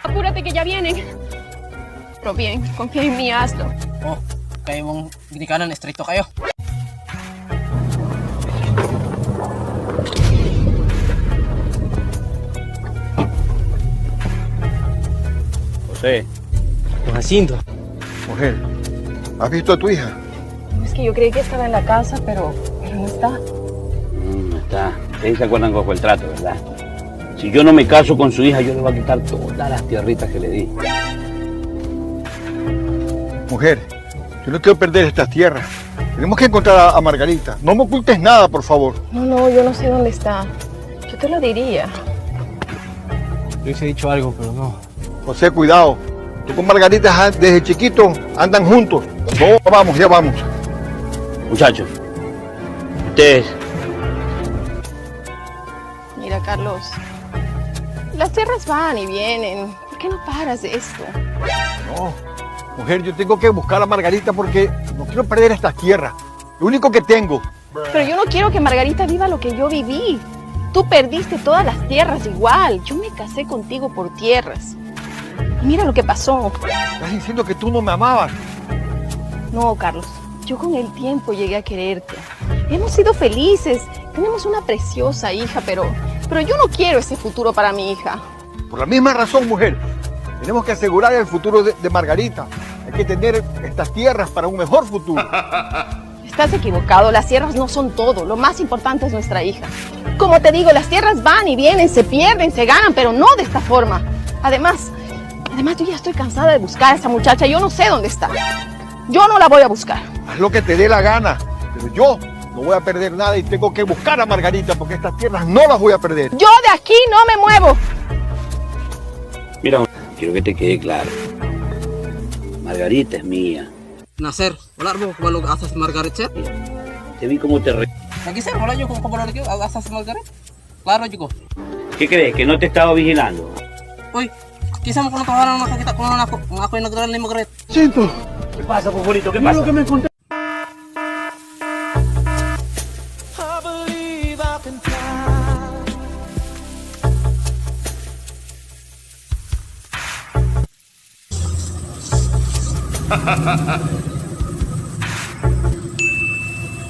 Apúrate que ya vienen. Pero bien, confía en mí, hazlo. Oh, kayo mong ginikanan, estricto kayo. José. Don Jacinto. Mujer, ¿has visto a tu hija? Es que yo creí que estaba en la casa, pero no está. No está. Ustedes se acuerdan cuál fue el trato, ¿verdad? Si yo no me caso con su hija, yo le voy a quitar todas las tierritas que le di. Mujer, yo no quiero perder estas tierras. Tenemos que encontrar a Margarita. No me ocultes nada, por favor. No, yo no sé dónde está. Yo te lo diría. Yo hubiese dicho algo, pero no. José, cuidado. Tú con Margarita desde chiquito andan juntos. No, vamos, ya vamos. Muchachos, ustedes... Mira, Carlos. Las tierras van y vienen. ¿Por qué no paras de esto? No, mujer, yo tengo que buscar a Margarita porque no quiero perder estas tierras. Lo único que tengo. Pero yo no quiero que Margarita viva lo que yo viví. Tú perdiste todas las tierras igual. Yo me casé contigo por tierras. Y mira lo que pasó. Estás diciendo que tú no me amabas. No, Carlos. Yo con el tiempo llegué a quererte. Hemos sido felices. Tenemos una preciosa hija, pero yo no quiero ese futuro para mi hija. Por la misma razón, mujer. Tenemos que asegurar el futuro de Margarita. Hay que tener estas tierras para un mejor futuro. Estás equivocado. Las tierras no son todo. Lo más importante es nuestra hija. Como te digo, las tierras van y vienen, se pierden, se ganan, pero no de esta forma. Además, yo ya estoy cansada de buscar a esa muchacha. Yo no sé dónde está. Yo no la voy a buscar. Haz lo que te dé la gana. Pero yo no voy a perder nada y tengo que buscar a Margarita porque estas tierras no las voy a perder. Yo de aquí no me muevo. Mira, quiero que te quede claro. Margarita es mía. Nah, sir. Wala mo kung ano asas Margaret, sir. Te vi cómo te re... Lagi, sir. Wala nyo kung kabalo lagi asas Margaret. Klaro, Jugo. ¿Qué crees? ¿Que no te estaba vigilando? Uy, kisa mo kung natawanan nakakita kung ano ako yung nagdaran ni Margaret. Siento. ¿Qué pasa, Fofurito? ¿Qué pasa? Lo que me encontré.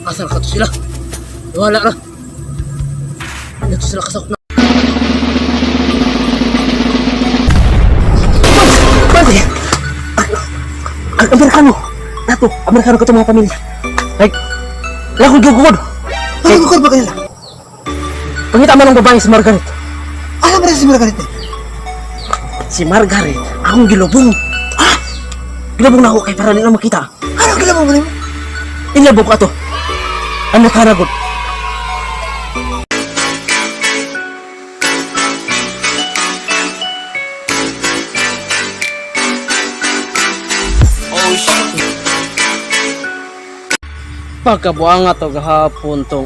Asal ka to sila? Wala na. Dito sila kasakot na. Pwede! Amerikano! Nato, Amerikano ka ito mga pamilya. Like, lakong gugugod. Ano gugod ba kanila? Pangita mo ng babae si Margaret. Alam mo rin si Margaret eh? Si Margaret, akong gilubong. Ah! Gilubong na ako kay para nila makita. Ano gilubong mo rin? Inilabong ko ato. Ano ka na, God? Oh, shit. Pagkabuang nga to gahapon tong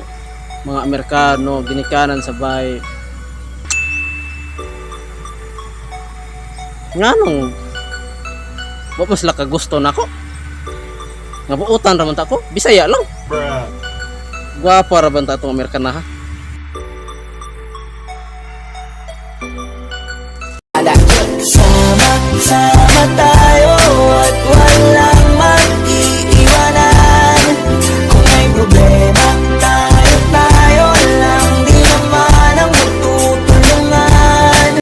mga Amerikano, ginikanan sa bahay. Nga nung wa mas laka gusto na ako. Nabuutan raman ta ko, Bisaya lang. Guwapo raman ta itong Amerikana ha. Sama-sama tayo.